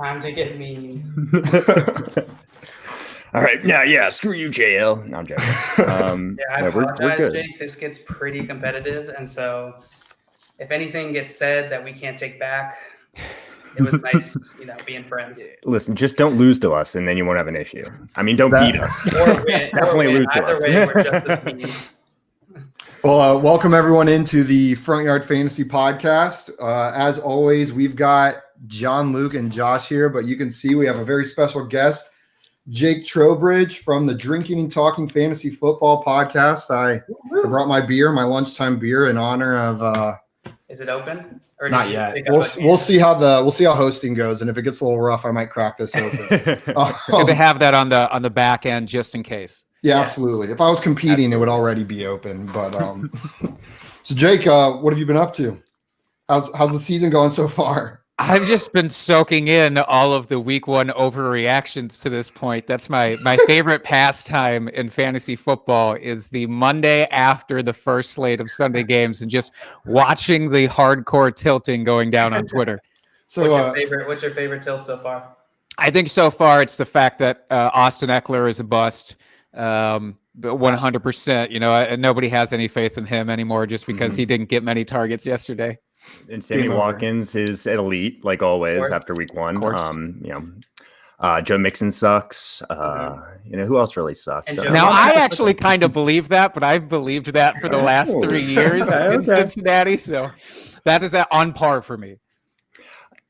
Time to get mean. All right. Yeah. Screw you, JL. No, I'm joking. I apologize, Jake. This gets pretty competitive. And so if anything gets said that we can't take back, it was nice, being friends. Listen, just don't lose to us, and then you won't have an issue. I mean, don't beat us. Or win. Definitely lose to Either us. way, we're just as mean. Well, welcome everyone into the Front Yard Fantasy Podcast. As always, we've got John, Luke, and Josh here, but you can see we have a very special guest, Jake Trowbridge from the Drinking and Talking Fantasy Football Podcast. I brought my beer, my lunchtime beer, in honor of. Is it open? Or not yet. We'll see how hosting goes, and if it gets a little rough, I might crack this open. Good to have that on the back end just in case. Yeah, absolutely. If I was competing, it would already be open. But so Jake, what have you been up to? How's the season going so far? I've just been soaking in all of the week one overreactions to this point. That's my favorite pastime in fantasy football is the Monday after the first slate of Sunday games and just watching the hardcore tilting going down on Twitter. So what's your favorite tilt so far? I think so far it's the fact that Austin Eckler is a bust. 100%, nobody has any faith in him anymore just because he didn't get many targets yesterday. And Sammy Watkins is at elite, like always, after week one. Joe Mixon sucks. Who else really sucks? Now, I actually kind of believe that, but I've believed that for the last 3 years in Cincinnati. So that is on par for me.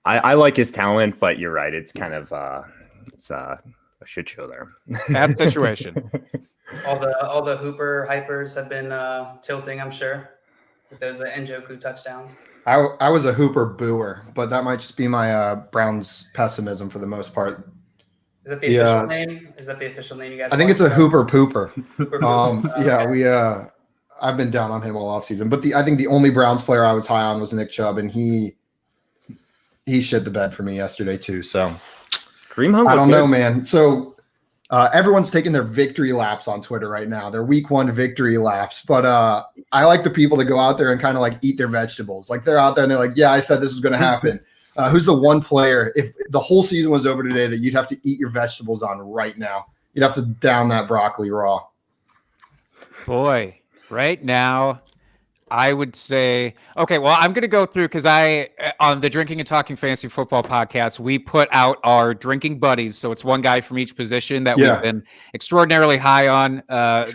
I like his talent, but you're right. It's kind of a shit show there. Bad situation. All the Hooper hypers have been tilting, I'm sure, with those Njoku touchdowns. I was a Hooper booer, but that might just be my Browns pessimism for the most part. Is that the official name? Is that the official name you guys? I think it's a Hooper pooper. I've been down on him all offseason, but I think the only Browns player I was high on was Nick Chubb, and he shit the bed for me yesterday too. So I don't know, man. So everyone's taking their victory laps on Twitter right now. Their week one victory laps. But I like the people that go out there and kind of like eat their vegetables. Like they're out there and they're like, yeah, I said this was going to happen. Who's the one player, if the whole season was over today, that you'd have to eat your vegetables on right now? You'd have to down that broccoli raw. Boy, right now, I would say, okay, well, I'm going to go through because on the Drinking and Talking Fantasy Football podcast, we put out our drinking buddies. So it's one guy from each position that we've been extraordinarily high on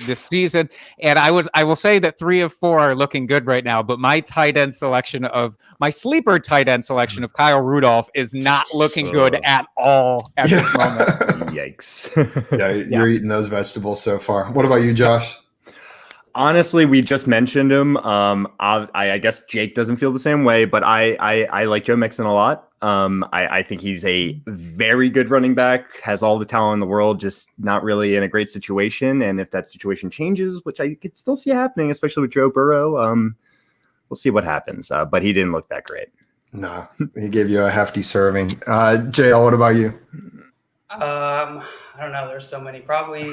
this season. And I will say that 3 of 4 are looking good right now, but my sleeper tight end selection of Kyle Rudolph is not looking good at all at this moment. Yikes. You're eating those vegetables so far. What about you, Josh? Honestly, we just mentioned him. I guess Jake doesn't feel the same way, but I like Joe Mixon a lot. I think he's a very good running back, has all the talent in the world, just not really in a great situation. And if that situation changes, which I could still see happening, especially with Joe Burrow, we'll see what happens. But he didn't look that great. No, he gave you a hefty serving. JL, what about you? I don't know. There's so many. Probably.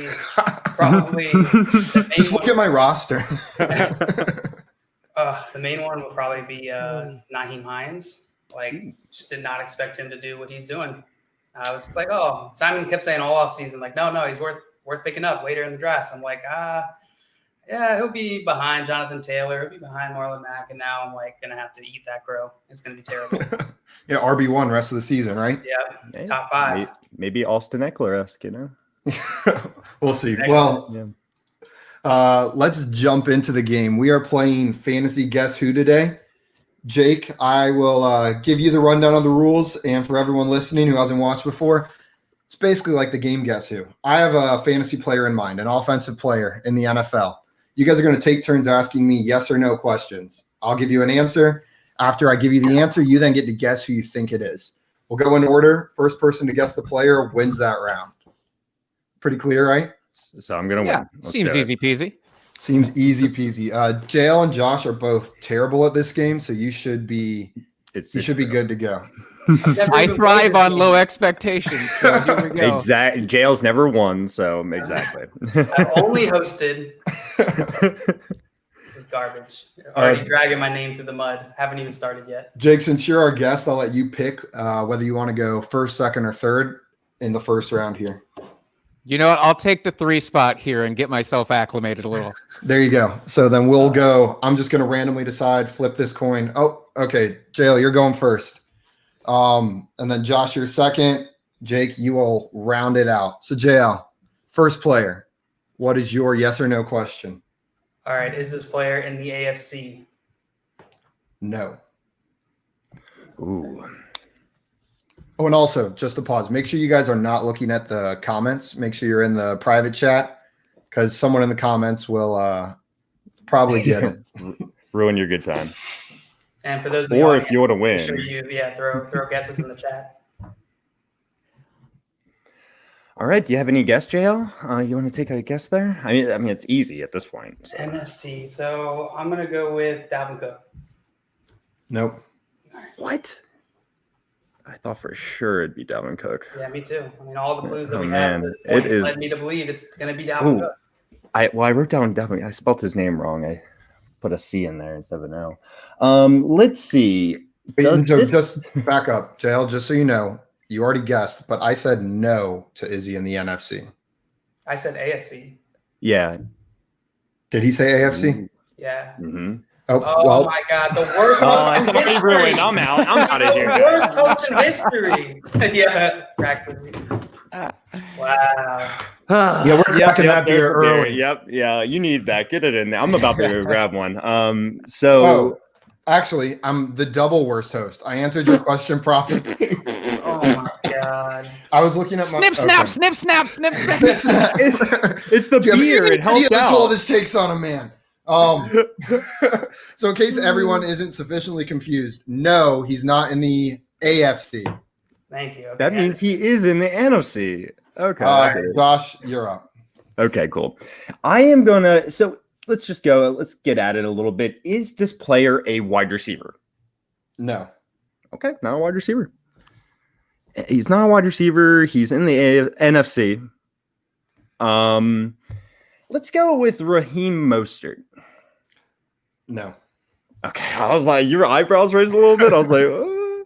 Just look at my roster. The main one will probably be Nyheim Hines. Like, just did not expect him to do what he's doing. I was like, oh, Simon kept saying all off season, like, no, he's worth picking up later in the draft. I'm like, yeah, he'll be behind Jonathan Taylor. He'll be behind Marlon Mack. And now I'm like going to have to eat that crow. It's going to be terrible. Yeah, RB1 rest of the season, right? Yeah, top 5. Maybe Austin Eckler-esque, We'll see. Well, let's jump into the game. We are playing Fantasy Guess Who today. Jake, I will give you the rundown of the rules. And for everyone listening who hasn't watched before, it's basically like the game Guess Who. I have a fantasy player in mind, an offensive player in the NFL. You guys are going to take turns asking me yes or no questions. I'll give you an answer. After I give you the answer, you then get to guess who you think it is. We'll go in order. First person to guess the player wins that round. Pretty clear, right? So I'm going to win. Seems easy peasy. Seems easy peasy. JL and Josh are both terrible at this game, so you should be good to go. I thrive on low expectations. So here we go. Exactly. JL's never won, so exactly. I've only hosted. garbage. Already dragging my name through the mud. Haven't even started yet. Jake, since you're our guest, I'll let you pick whether you want to go first, second, or third in the first round here. You know what? I'll take the 3 spot here and get myself acclimated a little. There you go. So then we'll go. I'm just going to randomly decide, flip this coin. Oh, okay. JL, you're going first. And then Josh, you're second. Jake, you will round it out. So JL, first player. What is your yes or no question? All right. Is this player in the AFC? No. Ooh. Oh, and also, just to pause, make sure you guys are not looking at the comments. Make sure you're in the private chat because someone in the comments will probably get it. Ruin your good time. And for those, Or if you want to win, make sure you throw guesses in the chat. All right. Do you have any guess, JL? You want to take a guess there? I mean, it's easy at this point. So. NFC. So I'm gonna go with Dalvin Cook. Nope. What? I thought for sure it'd be Dalvin Cook. Yeah, me too. I mean, all the clues that Oh, we man. have at this point It is- led me to believe it's gonna be Dalvin Cook. I wrote down Dalvin. I spelled his name wrong. I put a C in there instead of an L. Let's see. So just back up, JL, just so you know, you already guessed, but I said no to Izzy in the NFC. I said AFC. Yeah. Did he say AFC? Yeah. Mm-hmm. Oh well, my God, the worst Oh, host it's in already history. ruined. I'm out. I'm out of here. The worst host in history. Yeah, Braxton. Wow. yeah, we're cracking that there's beer the beer. early. Yep. Yeah. You need that. Get it in there. I'm about to go grab one. So. Oh, actually, I'm the double worst host. I answered your question properly. Oh my God. I was looking at my Snip, snap, snip, snap, snip, snip. Snip, snap. It's the Do you have beer. any It helps idea that's all out. this takes on a man. So in case everyone isn't sufficiently confused, no, he's not in the AFC. Thank you. Okay. That means he is in the NFC. Okay. Josh, you're up. Okay, cool. I am gonna. So let's just go. Let's get at it a little bit. Is this player a wide receiver? No. Okay, not a wide receiver. He's not a wide receiver. He's in the NFC. Let's go with Raheem Mostert. No. Okay, I was like, your eyebrows raised a little bit. I was like, oh.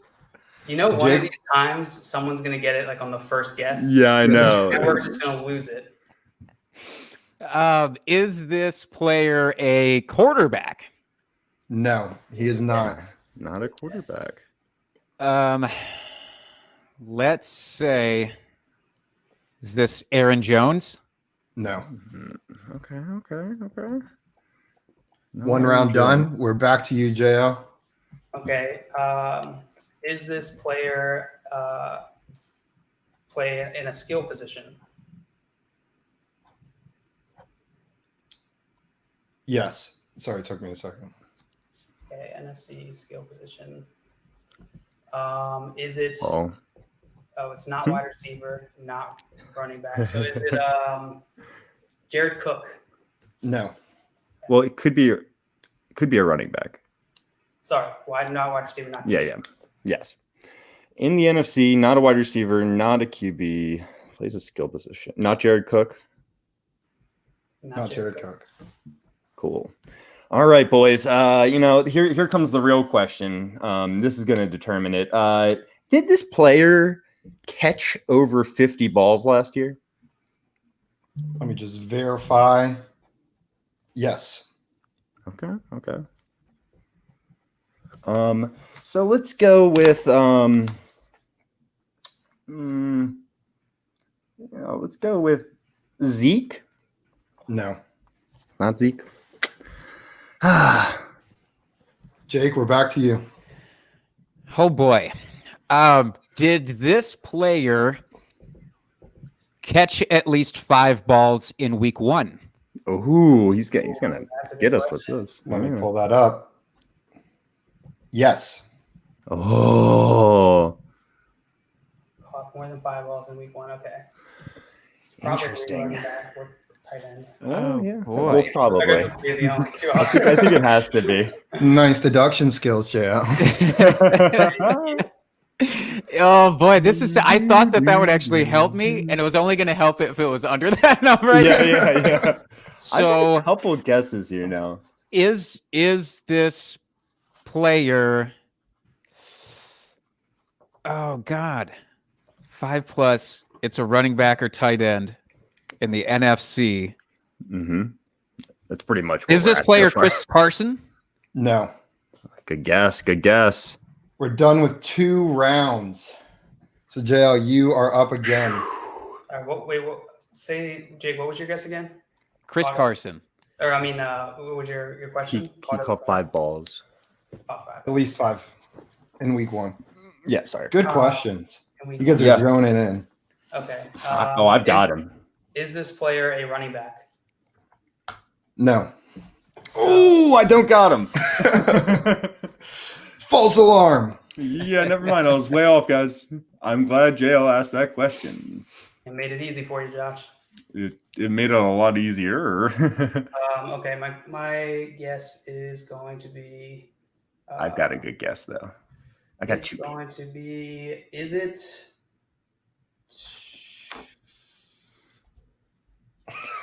You know, one of these times someone's gonna get it like on the first guess. Yeah, I know. And we're just gonna lose it. Is this player a quarterback? No, he is not. Not a quarterback. Let's say, is this Aaron Jones? No. Okay. No, One round done. We're back to you, JL. Okay. Is this player play in a skill position? Yes. Sorry, it took me a second. Okay, NFC skill position. Is it? Oh, It's not wide receiver, not running back. So is it Jared Cook? No. well, it could be a running back. Sorry, not wide receiver, not Yeah. Yes. In the NFC, not a wide receiver, not a QB, plays a skill position. Not Jared Cook. Not Jared Cook. Cool. All right, boys. Here comes the real question. This is going to determine it. Did this player catch over 50 balls last year? Let me just verify. Yes. Okay. So let's go with let's go with Zeke. No. Not Zeke. Jake, we're back to you. Oh boy. Did this player catch at least 5 balls in week 1? Oh, he's gonna That's a good get us question. with this. Let me pull that up. Yes. Oh, Caught more than 5 balls in week 1. Okay. It's probably Interesting. running back or tight end. oh yeah. boy. Well, I guess probably. this would be the only two I options. think it has to be. Nice deduction skills, JL. Oh boy, I thought that would actually help me, and it was only going to help if it was under that number. Yeah. So a couple guesses here now. Is this player? Oh God, 5+. It's a running back or tight end in the NFC. Mm-hmm. That's pretty much. What Is we're this at player so far. Chris Carson? No. Good guess. Good guess. We're done with 2 rounds. So JL, you are up again. What say, Jake, what was your guess again? Chris Carson. Or, I mean, what was your question? He caught 5 balls. Caught 5. At least 5 in week 1. Yeah, sorry. Good questions. And You guys are zoning in. Okay. I've got him. Is this player a running back? No. Oh, I don't got him. False alarm. Yeah, never mind. I was way off, guys. I'm glad JL asked that question. It made it easy for you, Josh. It made it a lot easier. Okay, my guess is going to be. I've got a good guess though. I got 2. Going to be. Is it?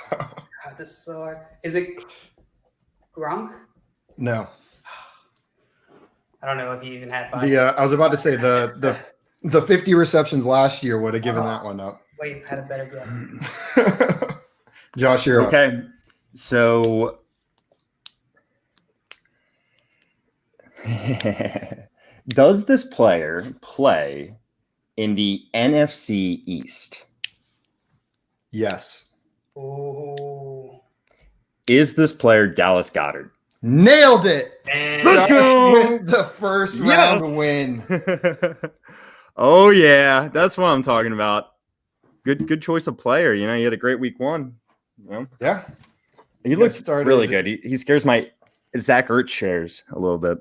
God, this is so hard. Is it Gronk? No. I don't know if you even had 5. I was about to say the 50 receptions last year would have given that one up. Wait, had a better guess. Josh, you're up. Okay, so does this player play in the NFC East? Yes. Ooh. Is this player Dallas Goedert? Nailed it. And Let's go! With the first round win. Oh yeah, that's what I'm talking about. Good choice of player. You know, he had a great week 1. You know? Yeah. He looks really good. He scares my Zach Ertz shares a little bit.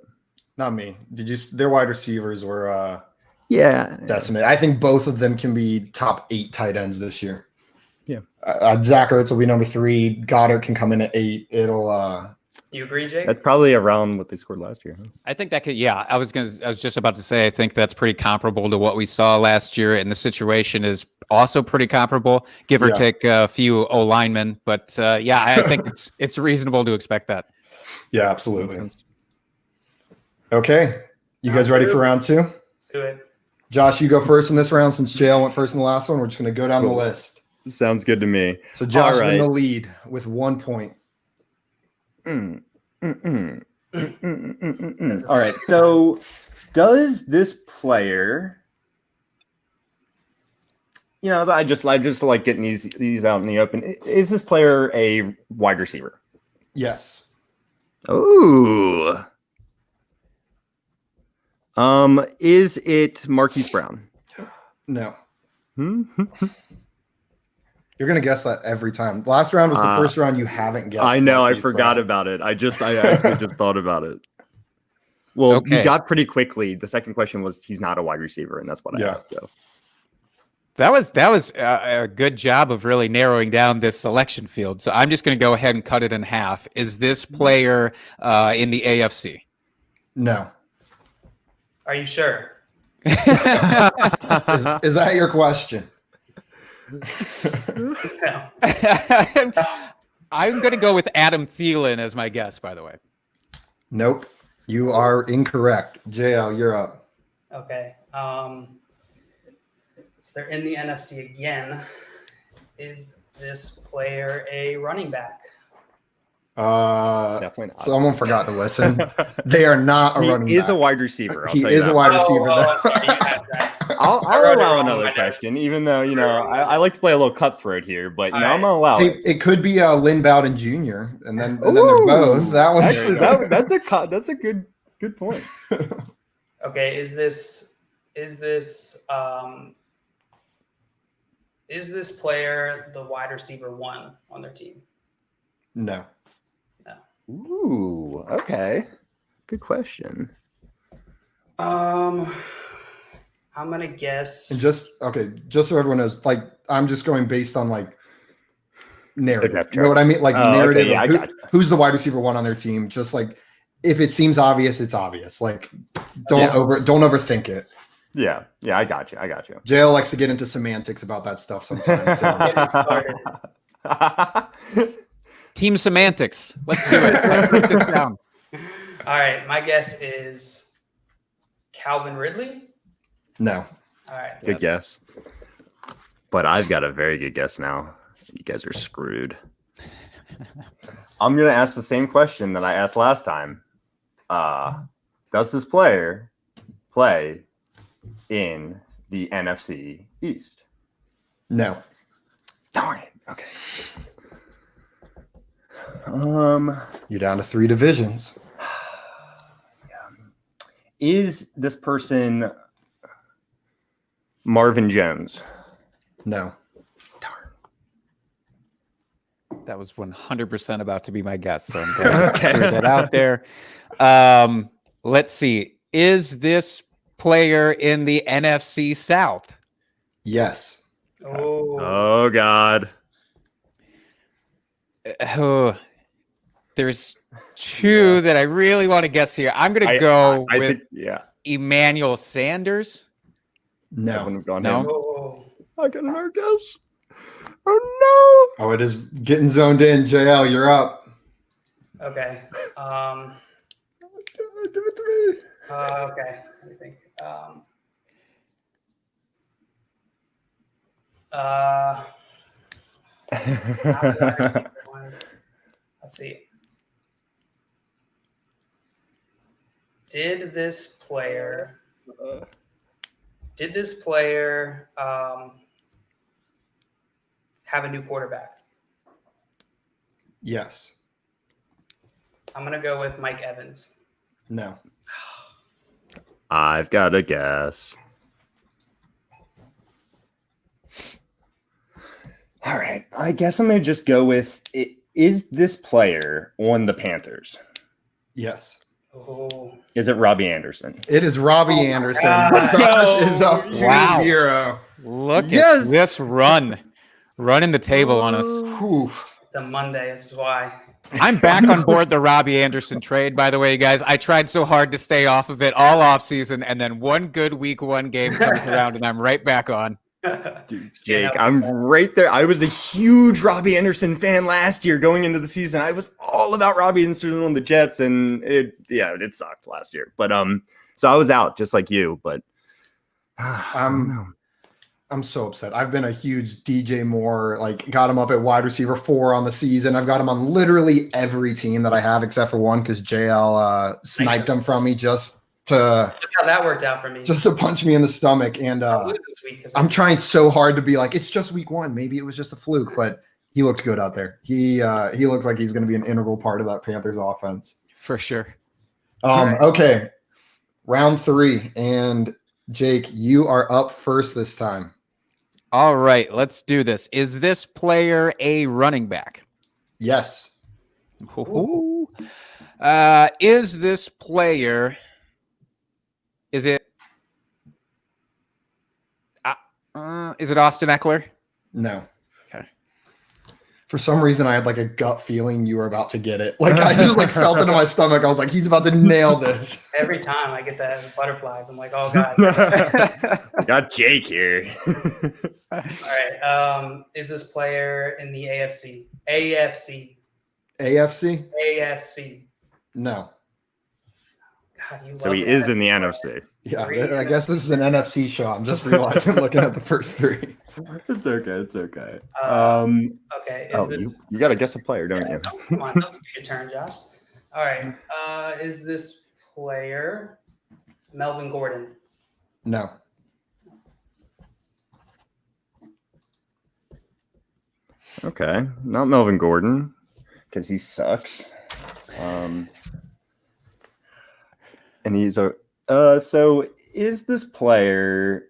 Not me. Their wide receivers were Yeah, decimated. I think both of them can be top 8 tight ends this year. Yeah. Zach Ertz will be number 3. Goddard can come in at 8. It'll you agree, Jake? that's probably around what they scored last year. Huh? I think that could. Yeah, I was just about to say. I think that's pretty comparable to what we saw last year, and the situation is also pretty comparable, give or take a few O linemen. But yeah, I think it's reasonable to expect that. Yeah, absolutely. Okay, you guys ready for round 2? Let's do it. Josh, you go first in this round since JL went first in the last one. We're just going to go down the list. Sounds good to me. So Josh All right. in the lead with 1 point. All right. So, does this player? You know, I just like getting these out in the open. Is this player a wide receiver? Yes. Ooh. Is it Marquise Brown? No. You're going to guess that every time. Last round was the first round you haven't guessed. I know. I Marquise forgot Brown. about it. I actually just thought about it. Well, Okay. you got pretty quickly. The second question was he's not a wide receiver, and that's what I asked. So. That was a good job of really narrowing down this selection field. So I'm just going to go ahead and cut it in half. Is this player in the AFC? No. Are you sure? Is that your question? No. I'm going to go with Adam Thielen as my guess, by the way. Nope. You are incorrect. JL, you're up. Okay. So they're in the NFC again. Is this player a running back? Definitely not. Someone forgot to listen. They are not a running back. He is a wide receiver. He is a wide receiver. I'm sorry, you asked that. I'll wrote it allow wrong in another my notes. question, even though, you know, I like to play a little cutthroat here, but, you know, All I'm going to allow Hey, it. it could be Lynn Bowden Jr. and then they're both. That one's Actually, that's a good point. Okay, is this player the wide receiver 1 on their team? No. Ooh, okay. Good question. I'm gonna guess. And just so everyone knows, like I'm just going based on like narrative. You know what I mean? Like narrative. Okay, yeah, of I got you. who's the wide receiver 1 on their team? Just like if it seems obvious, it's obvious. Like don't overthink it. Yeah, I got you. JL likes to get into semantics about that stuff sometimes. So. Get it started. Team semantics. Let's do it. Let's break this down. All right, my guess is Calvin Ridley. No. All right, Good guess. But I've got a very good guess now. You guys are screwed. I'm going to ask the same question that I asked last time. Does this player play in the NFC East? No. Darn it. Okay. You're down to 3 divisions. Is this person Marvin Jones? No. That was 100% about to be my guess. So I'm glad I threw that out there. Let's see. Is this player in the NFC South? Yes. Oh God. There's 2 that I really want to guess here. I'm going to go with Emmanuel Sanders. I No. wouldn't have gone No. him. Oh, I got another guess. Oh Oh, it is getting zoned in. JL, you're up. okay. no. Give it to me. Okay. Let me think. Let's see. Did this player have a new quarterback? Yes. I'm gonna go with Mike Evans. No. I've got a guess. All right. I guess I'm going to just go with it. Is this player on the Panthers? Yes. Oh, Is it Robbie Anderson? It is Robbie Anderson. God. Josh is up 2-0. Wow. Look at this run. Running the table on us. Whew. it's a Monday. This is why. I'm back on board the Robbie Anderson trade, by the way, guys. I tried so hard to stay off of it all off season, and then one good week 1 game comes around, and I'm right back on. Dude, Jake, I'm right there. I was a huge Robbie Anderson fan last year going into the season. I was all about Robbie Anderson on the Jets, and it sucked last year. But so I was out just like you. But I'm so upset. I've been a huge DJ Moore, got him up at wide receiver 4 on the season. I've got him on literally every team that I have except for one because JL sniped him from me just to Look how that worked out for me. just to punch me in the stomach. And I'll lose this week 'cause I'm trying so hard to be like, it's just week 1. Maybe it was just a fluke, but he looked good out there. He looks like he's going to be an integral part of that Panthers offense. For sure. Okay. Round 3. And Jake, you are up first this time. All right, let's do this. Is this player a running back? Yes. Ooh. Is this player? Is it Austin Eckler? No. Okay. For some reason, I had a gut feeling you were about to get it. I just felt it in my stomach. I was like, he's about to nail this. every time I get that butterflies, I'm like, oh god. I got Jake here. All right. Is this player in the AFC? AFC. AFC? AFC. No. God, you So love he the is in the NFC. NFC. Yeah, Three I guess this is an NFC show. I'm just realizing looking at the first 3. It's okay. It's okay. Okay. Is this? You got to guess a player, don't you? Oh, come on, let's get your turn, Josh. All right. Is this player Melvin Gordon? No. Okay, not Melvin Gordon because he sucks. And he's a. So is this player?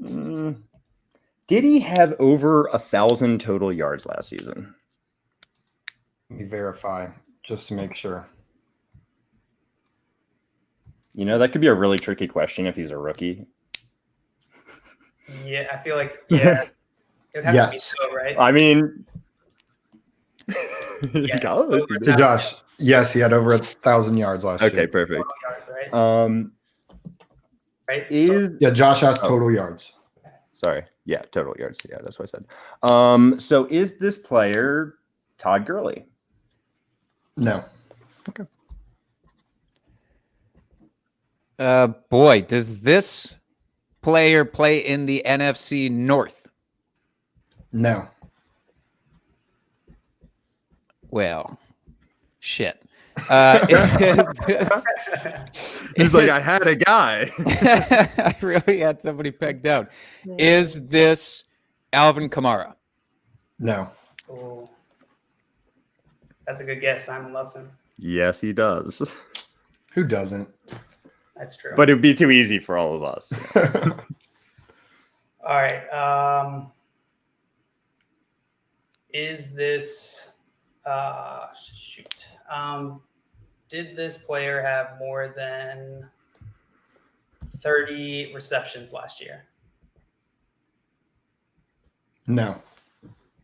Did he have over 1,000 total yards last season? Let me verify just to make sure. You know, that could be a really tricky question if he's a rookie. Yeah, I feel like it would have to be Yes. so, right? I mean, Yes. Golly. So Josh, yes, he had over 1,000 yards last year. Okay, perfect. Yards, right? Is Yeah, Josh has total yards. sorry, total yards. Yeah, that's what I said. So is this player Todd Gurley? No. Boy, does this player play in the NFC North? No. Well, shit. Is this, He's like, I had a guy. I really had somebody pegged down. Is this Alvin Kamara? No. Ooh. That's a good guess. Simon loves him. Yes, he does. Who doesn't? That's true. But it'd be too easy for all of us. All right. Is this shoot? Did this player have more than 30 receptions last year? No.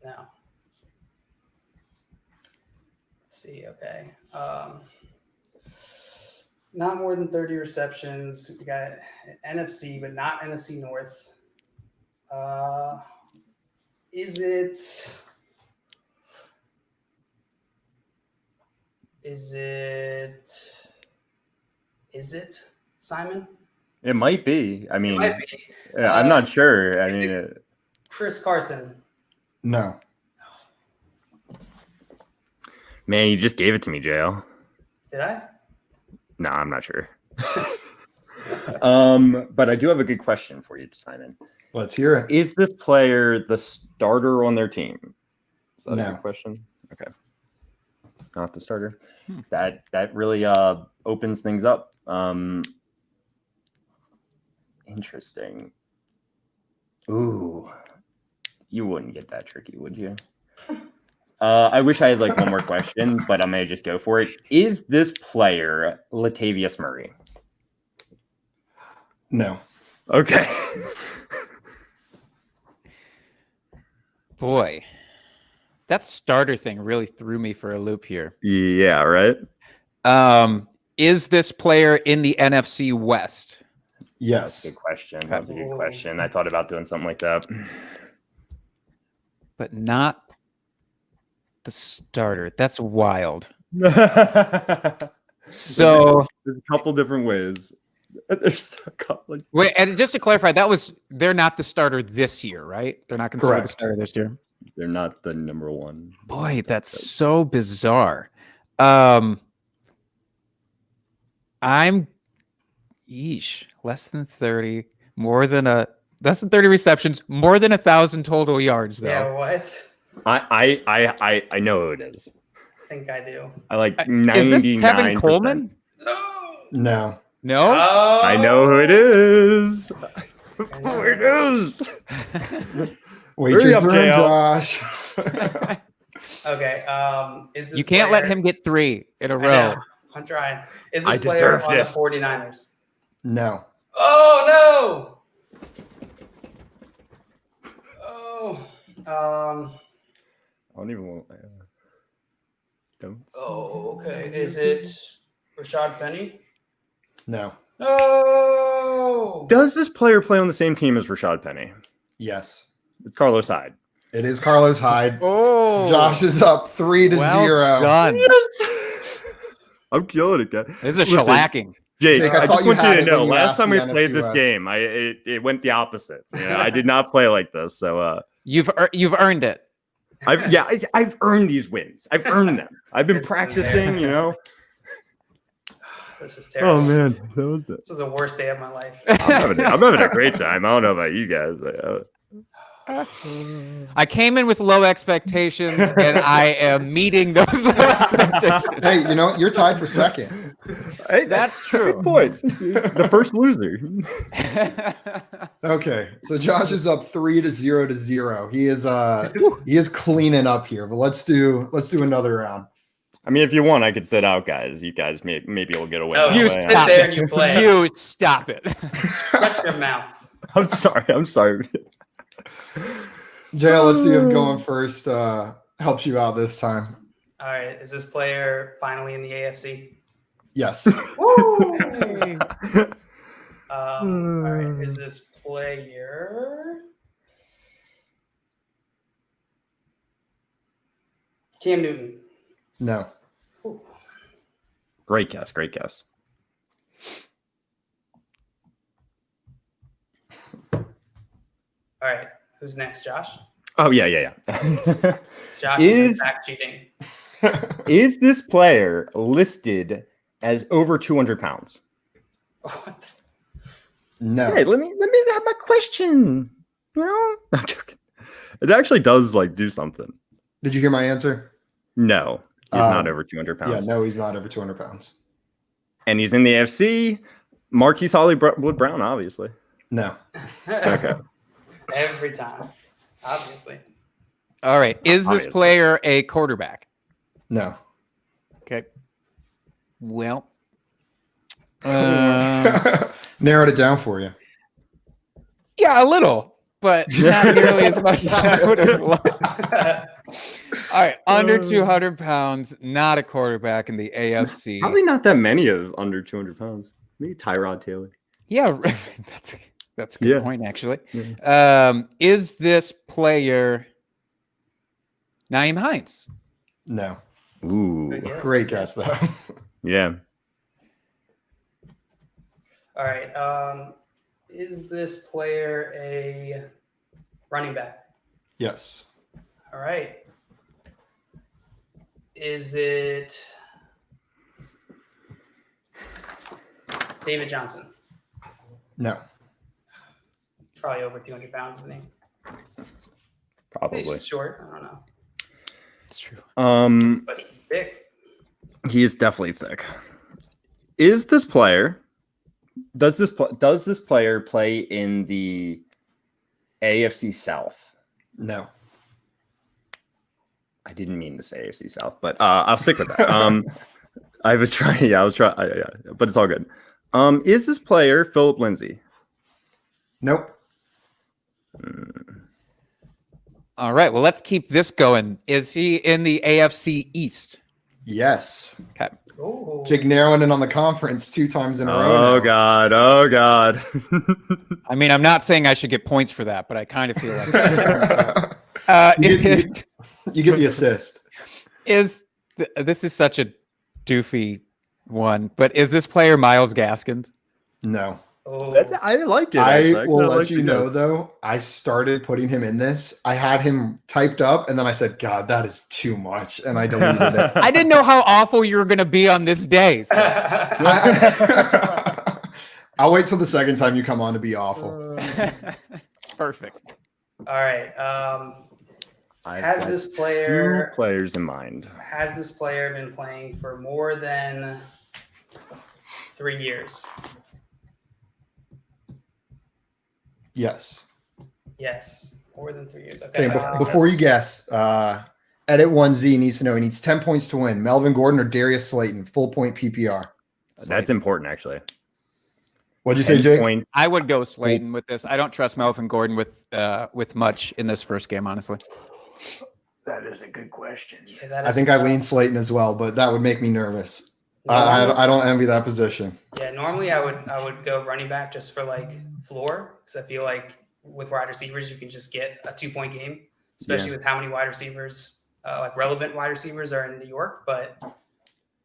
No. Let's see. Okay. Not more than 30 receptions. We got NFC, but not NFC North. Is it Simon? It might be. I mean, It might be. I'm not sure. I is mean, Chris Carson. No. man, you just gave it to me, JL. Did I? No, I'm not sure. But I do have a good question for you, Simon. Let's hear it. Is this player the starter on their team? Is that a No. good question? Okay. Not the starter. That really opens things up. Interesting. Ooh. You wouldn't get that tricky, would you? I wish I had like one more question, but I'm gonna just go for it. Is this player Latavius Murray? No. Okay. Boy, that starter thing really threw me for a loop here. Yeah, right. Is this player in the NFC West? Yes. Good question. That's a good question. I thought about doing something like that. But not the starter. That's wild. So there's a couple different ways. There's a couple. wait, and just to clarify, they're not the starter this year, right? They're not considered the Correct. starter this year. They're not the number one. Boy, that's so bizarre. I'm less than 30, less than 30 receptions, more than 1,000 total yards though. Yeah, what? I know who it is. I think I do. I like Is 99%. this Kevin Coleman? No. No. Oh, I know who it is. Who it is. Wait Hurry your up, turn, JL. Josh. Okay. Is this You can't let player- him get 3 in a I row. know. I'm trying. Is I this player deserve on this. the 49ers? No. Oh no! Oh. I don't even want. Don't. Oh. Okay. Is it Rashad Penny? No. No. Does this player play on the same team as Rashad Penny? Yes. It's Carlos Hyde. It is Carlos Hyde. Oh, Josh is up 3-0. done. I'm killing it, guys. This is a Listen, shellacking. Jake, Jake, I I thought just you want you had to it know. when you Last asked time the we played NFC this West. game, it went the opposite. Yeah, I did not play like this. So You've earned it. I've earned these wins. I've earned them. I've been It's practicing. You know. This is terrible. Oh man, that was it. This is the worst day of my life. I'm having a great time. I don't know about you guys. I came in with low expectations, and I am meeting those low expectations. Hey, you know, you're tied for second. Hey, That's true. Good point. The first loser. Okay. So Josh is up 3-0. He is cleaning up here, but let's do another round. I mean, if you want, I could sit out, guys. You guys maybe will get away. No, that you way. sit there and you play. You stop it. Shut your mouth. I'm sorry. JL, let's see if going first helps you out this time. All right. Is this player finally in the AFC? Yes. Woo! All right. Is this player Cam Newton? No. Ooh. Great guess. Great guess. All right. Who's next, Josh? Oh, yeah. Josh is in fact cheating. Is this player listed as over 200 pounds? What the- No. Hey, let me have my question. No, I'm joking. It actually does like do something. Did you hear my answer? No, he's not over 200 Yeah, pounds. no, he's not over 200 pounds. And he's in the AFC. Marquise Hollywood Brown, obviously. No. Okay. Every time, obviously. All right. Is this Obviously. player a quarterback? No. Okay. Well, Narrowed it down for you. yeah, a little, but not nearly as much as I would have liked. All right, under 200 pounds, not a quarterback in the AFC. Probably not that many of under 200 pounds. Maybe Tyrod Taylor. Yeah, that's a good Yeah. point, actually. Yeah. Is this player Naeem Hines? No. Ooh. Good guess. Great guess, though. Yeah. All right. Is this player a running back? Yes. All right. Is it David Johnson? No. Probably over 200 pounds, isn't he? Probably. He's short. I don't know. It's true. But he's thick. He is definitely thick. Is this player? Does this player play in the AFC South? No. I didn't mean to say AFC South, but I'll stick with that. I was trying. Yeah, but it's all good. Is this player Philip Lindsay? Nope. All right, well, let's keep this going. Is he in the AFC East? Yes. Okay. Ooh. Jake narrowing in on the conference 2 times in a row. Oh God! Oh God! I mean, I'm not saying I should get points for that, but I kind of feel like You get the assist. this is such a doofy one, but is this player Myles Gaskins? No. Oh. I like it. I will let you know, though, I started putting him in this. I had him typed up, and then I said, God, that is too much. And I deleted it. I didn't know how awful you were going to be on this day. So. I'll wait till the second time you come on to be awful. Perfect. All right. I've Has got this 2 player players in mind? been playing for more than 3 years? Yes. Yes, more than 3 years. Okay. Okay, before you guess, Edit 1Z needs to know he needs 10 points to win. Melvin Gordon or Darius Slayton, full point PPR. That's important, actually. What'd you say, 10 Jake? points. I would go Slayton with this. I don't trust Melvin Gordon with much in this first game, honestly. That is a good question. Yeah, that I is think I tough. lean Slayton as well, but that would make me nervous. Normally- I don't envy that position. Yeah, normally I would go running back just for like floor, because I feel like with wide receivers you can just get a 2-point game, especially with how many wide receivers, like relevant wide receivers, are in New York. But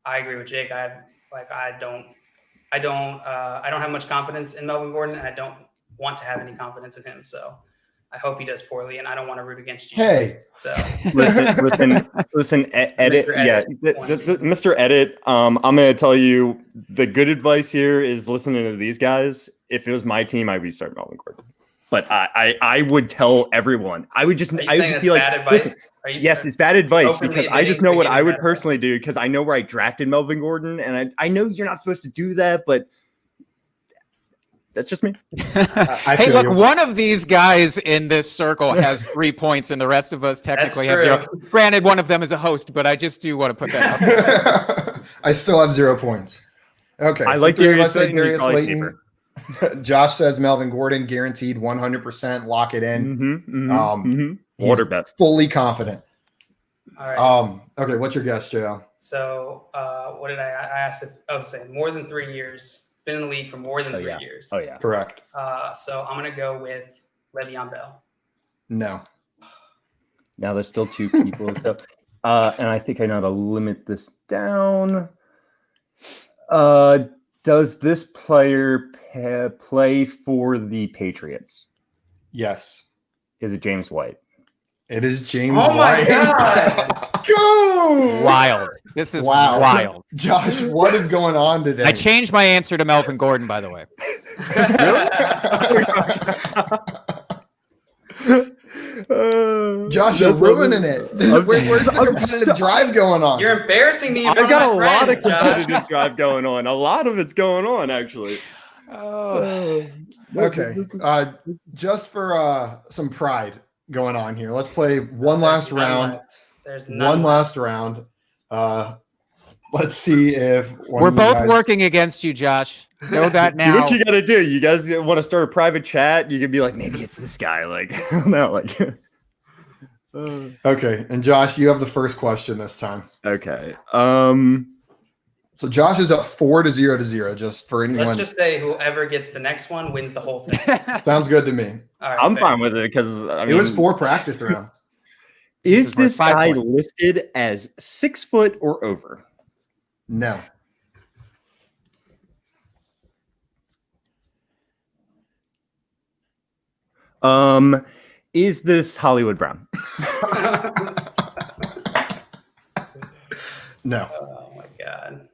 I agree with Jake. I don't have much confidence in Melvin Gordon, and I don't want to have any confidence in him. So I hope he does poorly, and I don't want to root against you. Hey, So Listen, Edit. Mr. Yeah, Edit. Mr. Edit. I'm gonna tell you the good advice here is listening to these guys. If it was my team, I would start Melvin Gordon. But I would tell everyone. I would just are you I would saying just that's be like, bad advice? listen, Are you yes, it's bad advice openly because I just admitting know to what giving I would bad advice? personally do because I know where I drafted Melvin Gordon, and I know you're not supposed to do that, but that's just me. I Hey, feel look, you. one of these guys in this circle has 3 points, and the rest of us technically have true. 0. Granted, one of them is a host, but I just do want to put that out there. I still have 0 points. Okay. I so like 3 of Darius us said Slayton. He's Darius probably Slayton. Josh says Melvin Gordon, guaranteed 100%. Lock it in. He's Water bet. fully confident. All right. Okay, what's your guess, JL? So what did I asked? Say more than 3 years. Been in the league for more than 3 years. Oh yeah. Correct. So I'm gonna go with Le'Veon Bell. No. Now there's still 2 people. So And I think I know how to limit this down. Does this player play for the Patriots? Yes. Is it James White? It is James Oh my White. God. Go! Wild. This is Wow. wild. Josh, what is going on today? I changed my answer to Melvin Gordon, by the way. Josh, you're ruining it. Where's the competitive drive going on? You're embarrassing me in I front got of a my lot of friends, Josh. competitive drive going on. A lot of it's going on, actually. Okay. Just for some pride going on here, let's play one last There's none round. left. There's none One left. last round. Let's see if We're both working against you, Josh. Know that Do now. what you got to do. You guys want to start a private chat? You can be like, maybe it's this guy. Like, I don't know. Like, Okay. And Josh, you have the first question this time. okay. So Josh is up 4-0, just for anyone. Let's just say whoever gets the next one wins the whole thing. Sounds good to me. All right, I'm fair. fine with it because It was 4 practice rounds. Is worth this 5 guy points. listed as 6 foot or over? No. Is this Hollywood Brown? No. Oh my God.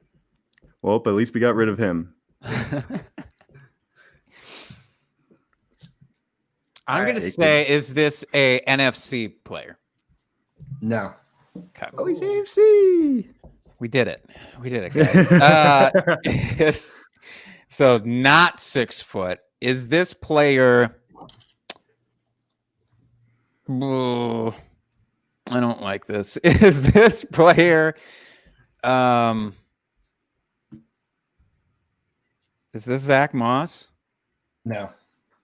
Well, at least we got rid of him. I'm going to Alright. say, is this a NFC player? No. Okay. Oh, he's AFC. We did it. We did it, guys. Yes. So not 6 foot. Is this player? Ooh, I don't like this. Is this player? Is this Zach Moss? No.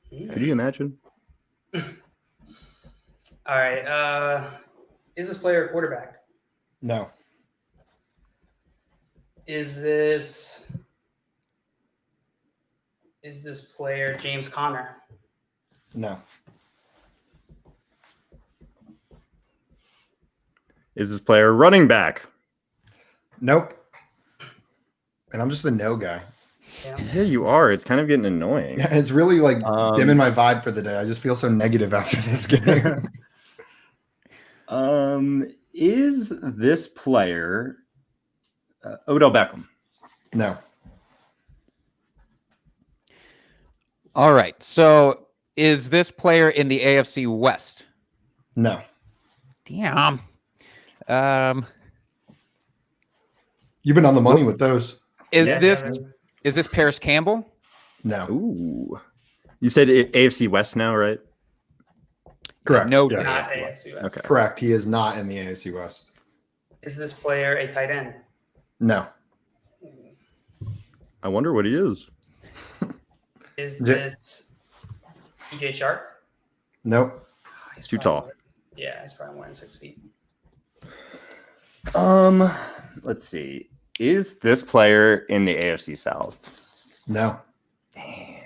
Could you imagine? All right. Is this player a quarterback? No. Is this player James Conner? No. Is this player a running back? Nope. And I'm just the no guy. Yeah. Yeah, you are. It's kind of getting annoying. Yeah, it's really like Um, dimming my vibe for the day. I just feel so negative after this game. Is this player Odell Beckham? No. All right. So is this player in the AFC West? No. Damn. You've been on the money with those. Is Yeah, this Kevin. is this Paris Campbell? No. Ooh. You said AFC West now, right? Correct. No. Yeah. Not AFC West. Okay. Correct. He is not in the AFC West. Is this player a tight end? No. I wonder what he is. Is Yeah. this EJ Shark? Nope. He's Too probably- tall. Yeah, he's probably more than 6 feet. Let's see. Is this player in the AFC South? No. Damn.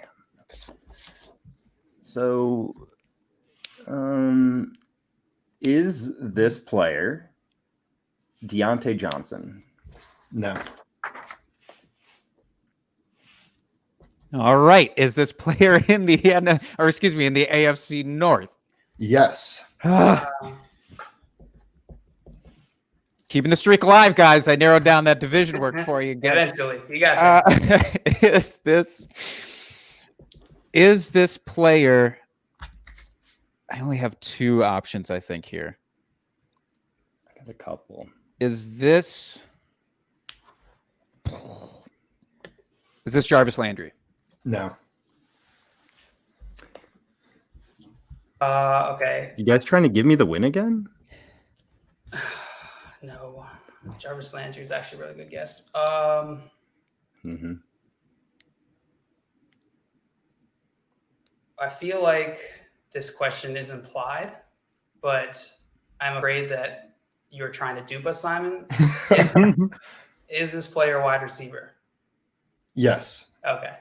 So, is this player Deontay Johnson? No. All right. Is this player in the in the AFC North? Yes. Keeping the streak alive, guys. I narrowed down that division work for you. Eventually, you got that. Is this player? I only have 2 options, I think, here. I got a couple. Is this Jarvis Landry? No. Okay. You guys trying to give me the win again? No. Jarvis Landry is actually a really good guess. Mm-hmm. I feel like this question is implied, but I'm afraid that you're trying to dupe us, Simon. Is this player a wide receiver? Yes. Okay.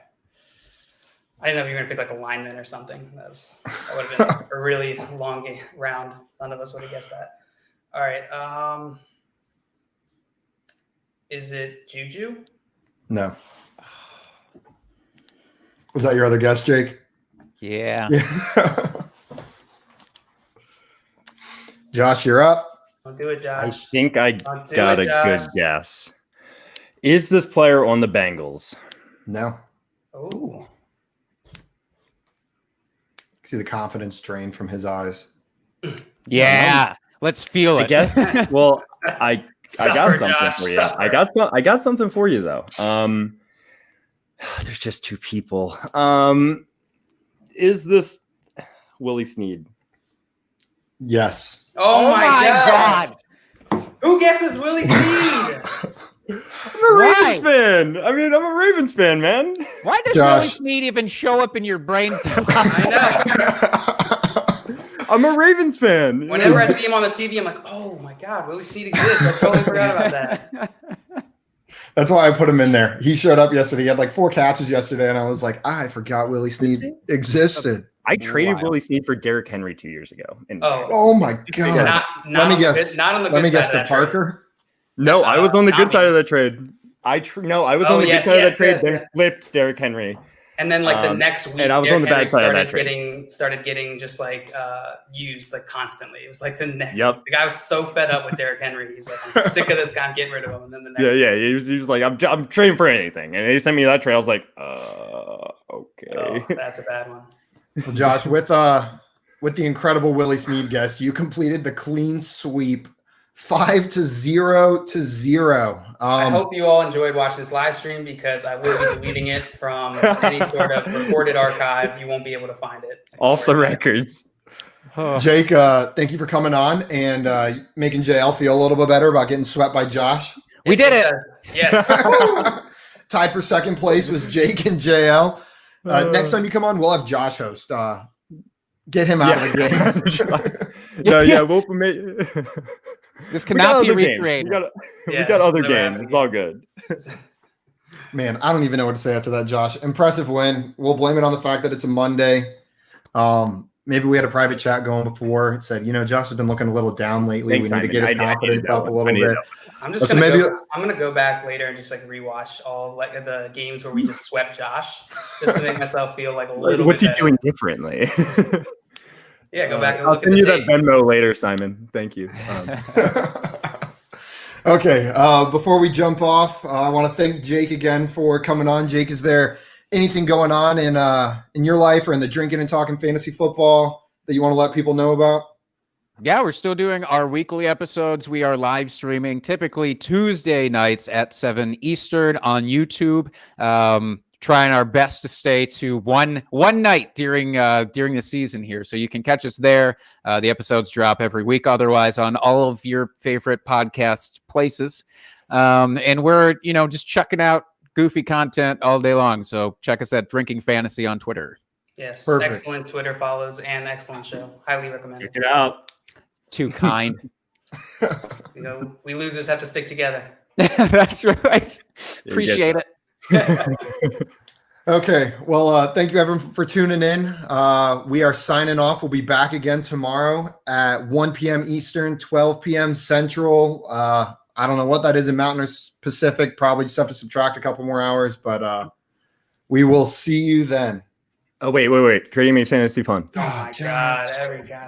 I didn't know if you were going to pick like a lineman or something. That would have been a really long round. None of us would have guessed that. All right. Is it Juju? No. Was that your other guess, Jake? Yeah. Josh, you're up. Don't do it, I Josh. think I Don't do got it, a good Josh. guess. Is this player on the Bengals? No. Oh, See the confidence drain from his eyes. Yeah. Let's feel I it. guess. Well, I got Suffer, something Josh, for you. suffer. I got something for you though. There's just two people. Is this Willie Snead? Yes. Oh my God. Who guesses Willie Snead? I'm a Ravens fan. I mean, I'm a Ravens fan, man. Why does Josh. Willie Snead even show up in your brain? I know. I'm a Ravens fan. Whenever I see him on the TV, I'm like, oh my God, Willie Snead exists. I totally forgot about that. That's why I put him in there. He showed up yesterday. He had like 4 catches yesterday, and I was like, I forgot Willie Snead existed. I traded Wild. Willie Snead for Derrick Henry 2 years ago. Oh my God. Not Let me on the guess. good- not on the Let good me side guess of to that trade. Parker. No, I was on the good Tommy. side of that trade. I was Oh, on the yes, good side yes, of that trade. yes, They yes. flipped Derrick Henry. And then like the next week, and I was on the bad side of that started getting just like used like constantly. It was like the next. Yep. The guy was so fed up with Derrick Henry. He's like, I'm sick of this guy. I'm getting rid of him. And then the next. Yeah. He was like, I'm trading for anything. And they sent me that trade. I was like, okay. Oh, that's a bad one. Well, Josh, with the incredible Willie Snead guess, you completed the clean sweep, 5-0. I hope you all enjoyed watching this live stream because I will be deleting it from any sort of recorded archive. You won't be able to find it. Off the records. Jake, thank you for coming on and making JL feel a little bit better about getting swept by Josh. We did it. Yes. Tied for second place was Jake and JL. Next time you come on, we'll have Josh host. Get him out of the game. We'll make. This cannot be recreated. We got other games. It's all good. Man, I don't even know what to say after that, Josh. Impressive win. We'll blame it on the fact that it's a Monday. Maybe we had a private chat going before. It said, Josh has been looking a little down lately. Thanks, we need to get his confidence up a little bit. I'm just gonna go back later and just like rewatch all like the games where we just swept Josh, just to make myself feel like a little. What's bit he doing differently? Yeah, go back and I'll look send at you the that tape. Venmo later, Simon. Thank you. Okay, before we jump off, I want to thank Jake again for coming on. Jake, is there anything going on in your life or in the drinking and talking fantasy football that you want to let people know about? Yeah, we're still doing our weekly episodes. We are live streaming typically Tuesday nights at 7 Eastern on YouTube. Trying our best to stay to one night during the season here, so you can catch us there. The episodes drop every week, otherwise on all of your favorite podcast places. And we're just chucking out goofy content all day long. So check us at Drinking Fantasy on Twitter. Yes, Perfect. Excellent Twitter follows and excellent show. Highly recommend Check it. it out. Too kind. We losers have to stick together. That's right. Appreciate it. Okay, well, thank you everyone for tuning in. We are signing off. We'll be back again tomorrow at 1 p.m. Eastern, 12 p.m. Central. I don't know what that is in Mountain or Pacific. Probably just have to subtract a couple more hours, but we will see you then. Oh, wait. Trading makes fantasy fun. Oh my God, every God.